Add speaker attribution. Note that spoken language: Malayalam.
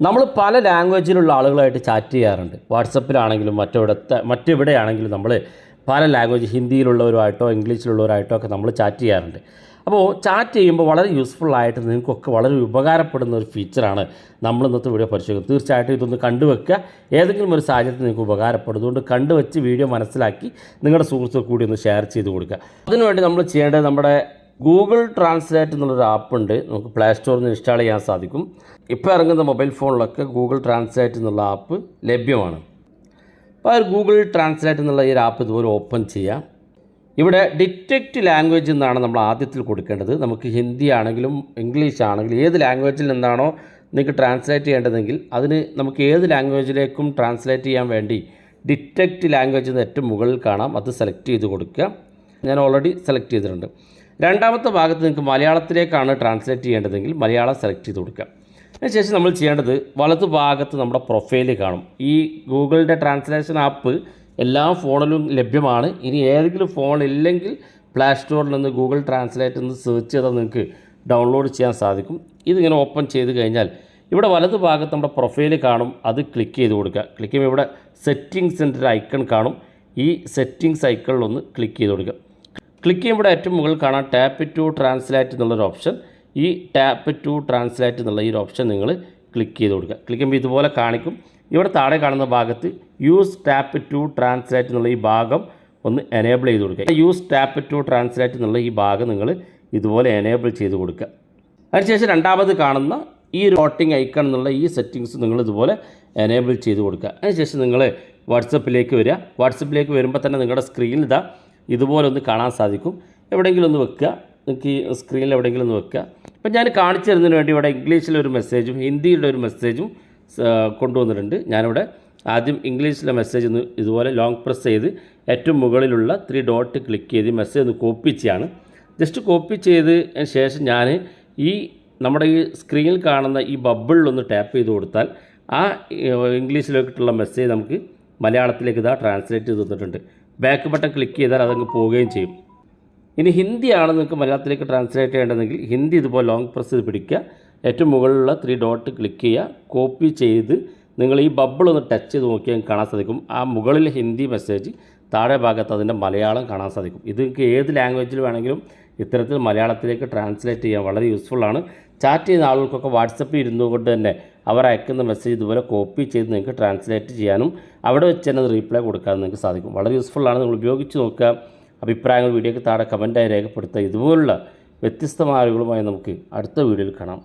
Speaker 1: നമ്മൾ പല ലാംഗ്വേജിലുള്ള ആളുകളായിട്ട് ചാറ്റ് ചെയ്യാറുണ്ട്. വാട്സപ്പിലാണെങ്കിലും മറ്റെവിടെയാണെങ്കിലും നമ്മൾ പല ലാംഗ്വേജ് ഹിന്ദിയിലുള്ളവരുമായിട്ടോ ഇംഗ്ലീഷിലുള്ളവരായിട്ടോ ഒക്കെ നമ്മൾ ചാറ്റ് ചെയ്യാറുണ്ട്. അപ്പോൾ ചാറ്റ് ചെയ്യുമ്പോൾ വളരെ യൂസ്ഫുള്ളായിട്ട് നിങ്ങൾക്കൊക്കെ വളരെ ഉപകാരപ്പെടുന്ന ഒരു ഫീച്ചറാണ് നമ്മൾ ഇന്നത്തെ വീഡിയോ പരിശോധിക്കുന്നത്. തീർച്ചയായിട്ടും ഇതൊന്ന് കണ്ടുവെക്കുക. ഏതെങ്കിലും ഒരു സാഹചര്യത്തിൽ നിങ്ങൾക്ക് ഉപകാരപ്പെടും. അതുകൊണ്ട് കണ്ടുവെച്ച് വീഡിയോ മനസ്സിലാക്കി നിങ്ങളുടെ സുഹൃത്തുക്കൾ കൂടി ഒന്ന് ഷെയർ ചെയ്ത് കൊടുക്കുക. അതിനുവേണ്ടി നമ്മൾ ചെയ്യേണ്ടത് നമ്മുടെ ഗൂഗിൾ ട്രാൻസ്ലേറ്റ് എന്നുള്ളൊരു ആപ്പുണ്ട്. നമുക്ക് പ്ലേ സ്റ്റോറിൽ നിന്ന് ഇൻസ്റ്റാൾ ചെയ്യാൻ സാധിക്കും. ഇപ്പോൾ ഇറങ്ങുന്ന മൊബൈൽ ഫോണിലൊക്കെ ഗൂഗിൾ ട്രാൻസ്ലേറ്റ് എന്നുള്ള ആപ്പ് ലഭ്യമാണ്. അപ്പോൾ ആ ഗൂഗിൾ ട്രാൻസ്ലേറ്റ് എന്നുള്ള ഈ ഒരു ആപ്പ് ഇതുപോലെ ഓപ്പൺ ചെയ്യാം. ഇവിടെ ഡിറ്റക്റ്റ് ലാംഗ്വേജ് എന്നാണ് നമ്മൾ ആദ്യത്തിൽ കൊടുക്കേണ്ടത്. നമുക്ക് ഹിന്ദി ആണെങ്കിലും ഇംഗ്ലീഷ് ആണെങ്കിലും ഏത് ലാംഗ്വേജിൽ നിന്നാണോ നിങ്ങൾക്ക് ട്രാൻസ്ലേറ്റ് ചെയ്യേണ്ടതെങ്കിൽ അതിന് നമുക്ക് ഏത് ലാംഗ്വേജിലേക്കും ട്രാൻസ്ലേറ്റ് ചെയ്യാൻ വേണ്ടി ഡിറ്റക്റ്റ് ലാംഗ്വേജ് എന്ന് ഏറ്റവും മുകളിൽ കാണാം. അത് സെലക്ട് ചെയ്ത് കൊടുക്കുക. ഞാൻ ഓൾറെഡി സെലക്ട് ചെയ്തിട്ടുണ്ട്. രണ്ടാമത്തെ ഭാഗത്ത് നിങ്ങൾക്ക് മലയാളത്തിലേക്കാണ് ട്രാൻസ്ലേറ്റ് ചെയ്യേണ്ടതെങ്കിൽ മലയാളം സെലക്ട് ചെയ്ത് കൊടുക്കുക. അതിനുശേഷം നമ്മൾ ചെയ്യേണ്ടത് വലതു ഭാഗത്ത് നമ്മുടെ പ്രൊഫൈൽ കാണും. ഈ ഗൂഗിളിൻ്റെ ട്രാൻസ്ലേഷൻ ആപ്പ് എല്ലാ ഫോണിലും ലഭ്യമാണ്. ഇനി ഏതെങ്കിലും ഫോണില്ലെങ്കിൽ പ്ലേ സ്റ്റോറിൽ നിന്ന് ഗൂഗിൾ ട്രാൻസ്ലേറ്റ് എന്ന് സെർച്ച് ചെയ്താൽ നിങ്ങൾക്ക് ഡൗൺലോഡ് ചെയ്യാൻ സാധിക്കും. ഇതിങ്ങനെ ഓപ്പൺ ചെയ്ത് കഴിഞ്ഞാൽ ഇവിടെ വലതു ഭാഗത്ത് നമ്മുടെ പ്രൊഫൈൽ കാണും. അത് ക്ലിക്ക് ചെയ്ത് കൊടുക്കുക. ക്ലിക്ക് ചെയ്യുമ്പോൾ ഇവിടെ സെറ്റിങ്സിൻ്റെ ഒരു ഐക്കൺ കാണും. ഈ സെറ്റിങ്സ് ഐക്കണിലൊന്ന് ക്ലിക്ക് ചെയ്ത് കൊടുക്കുക. ക്ലിക്ക് ചെയ്യുമ്പോൾ ഏറ്റവും മുകളിൽ കാണാം ടാപ്പ് ടു ട്രാൻസ്ലേറ്റ് എന്നുള്ളൊരു ഓപ്ഷൻ. ഈ ടാപ്പ് ടു ട്രാൻസ്ലേറ്റ് എന്നുള്ള ഈ ഒരു ഓപ്ഷൻ നിങ്ങൾ ക്ലിക്ക് ചെയ്ത് കൊടുക്കുക. ക്ലിക്ക് ചെയ്യുമ്പോൾ ഇതുപോലെ കാണിക്കും. ഇവിടെ താഴെ കാണുന്ന ഭാഗത്ത് യൂസ് ടാപ്പ് ടു ട്രാൻസ്ലേറ്റ് എന്നുള്ള ഈ ഭാഗം ഒന്ന് എനേബിൾ ചെയ്ത് കൊടുക്കുക. യൂസ് ടാപ്പ് ടു ട്രാൻസ്ലേറ്റ് എന്നുള്ള ഈ ഭാഗം നിങ്ങൾ ഇതുപോലെ എനേബിൾ ചെയ്ത് കൊടുക്കുക. അതിനുശേഷം രണ്ടാമത് കാണുന്ന ഈ റോട്ടിംഗ് ഐക്കൺ എന്നുള്ള ഈ സെറ്റിങ്സ് നിങ്ങൾ ഇതുപോലെ എനേബിൾ ചെയ്ത് കൊടുക്കുക. അതിനുശേഷം നിങ്ങൾ വാട്സപ്പിലേക്ക് വരിക. വാട്സപ്പിലേക്ക് വരുമ്പോൾ തന്നെ നിങ്ങളുടെ സ്ക്രീനിൽ ഇതുപോലെ ഒന്ന് കാണാൻ സാധിക്കും. എവിടെയെങ്കിലും ഒന്ന് വെക്കുക. നിങ്ങൾക്ക് ഈ സ്ക്രീനിൽ എവിടെയെങ്കിലും ഒന്ന് വെക്കുക. ഇപ്പം ഞാൻ കാണിച്ചു തരുന്നതിന് വേണ്ടി ഇവിടെ ഇംഗ്ലീഷിലൊരു മെസ്സേജും ഹിന്ദിയുടെ ഒരു മെസ്സേജും കൊണ്ടുവന്നിട്ടുണ്ട്. ഞാനിവിടെ ആദ്യം ഇംഗ്ലീഷിലെ മെസ്സേജ് ഒന്ന് ഇതുപോലെ ലോങ് പ്രസ് ചെയ്ത് ഏറ്റവും മുകളിലുള്ള 3 ഡോട്ട് ക്ലിക്ക് ചെയ്ത് മെസ്സേജ് ഒന്ന് കോപ്പി ചെയ്യാണ്. ജസ്റ്റ് കോപ്പി ചെയ്ത് ശേഷം ഞാൻ ഈ നമ്മുടെ ഈ സ്ക്രീനിൽ കാണുന്ന ഈ ബബിളിലൊന്ന് ടാപ്പ് ചെയ്ത് കൊടുത്താൽ ആ ഇംഗ്ലീഷിലേക്കുള്ള മെസ്സേജ് നമുക്ക് മലയാളത്തിലേക്ക് ട്രാൻസ്ലേറ്റ് ചെയ്ത് തന്നിട്ടുണ്ട്. ബാക്ക് ബട്ടൺ ക്ലിക്ക് ചെയ്താൽ അതങ്ങ് പോവുകയും ചെയ്യും. ഇനി ഹിന്ദിയാണ് നിങ്ങൾക്ക് മലയാളത്തിലേക്ക് ട്രാൻസ്ലേറ്റ് ചെയ്യേണ്ടതെങ്കിൽ ഹിന്ദി ഇതുപോലെ ലോങ് പ്രസ് ചെയ്ത് പിടിക്കുക. ഏറ്റവും മുകളിലുള്ള 3 ഡോട്ട് ക്ലിക്ക് ചെയ്യുക. കോപ്പി ചെയ്ത് നിങ്ങൾ ഈ ബബിളൊന്ന് ടച്ച് ചെയ്ത് നോക്കിയാൽ കാണാൻ സാധിക്കും. ആ മുകളിൽ ഹിന്ദി മെസ്സേജ്, താഴെ ഭാഗത്ത് അതിൻ്റെ മലയാളം കാണാൻ സാധിക്കും. ഇത് നിങ്ങൾക്ക് ഏത് ലാംഗ്വേജിൽ വേണമെങ്കിലും ഇത്തരത്തിൽ മലയാളത്തിലേക്ക് ട്രാൻസ്ലേറ്റ് ചെയ്യാൻ വളരെ യൂസ്ഫുള്ളാണ്. ചാറ്റ് ചെയ്യുന്ന ആളുകൾക്കൊക്കെ വാട്സപ്പിൽ ഇരുന്നുകൊണ്ട് തന്നെ അവർ അയക്കുന്ന മെസ്സേജ് ഇതുപോലെ കോപ്പി ചെയ്ത് നിങ്ങൾക്ക് ട്രാൻസ്ലേറ്റ് ചെയ്യാനും അവിടെ വെച്ച് തന്നെ റീപ്ലൈ കൊടുക്കാനും നിങ്ങൾക്ക് സാധിക്കും. വളരെ യൂസ്ഫുള്ളാണ്. നിങ്ങൾ ഉപയോഗിച്ച് നോക്കുക. അഭിപ്രായങ്ങൾ വീഡിയോയ്ക്ക് താഴെ കമൻറ്റായി രേഖപ്പെടുത്തുക. ഇതുപോലുള്ള വ്യത്യസ്തമായ അറിവുകളുമായി നമുക്ക് അടുത്ത വീഡിയോയിൽ കാണാം.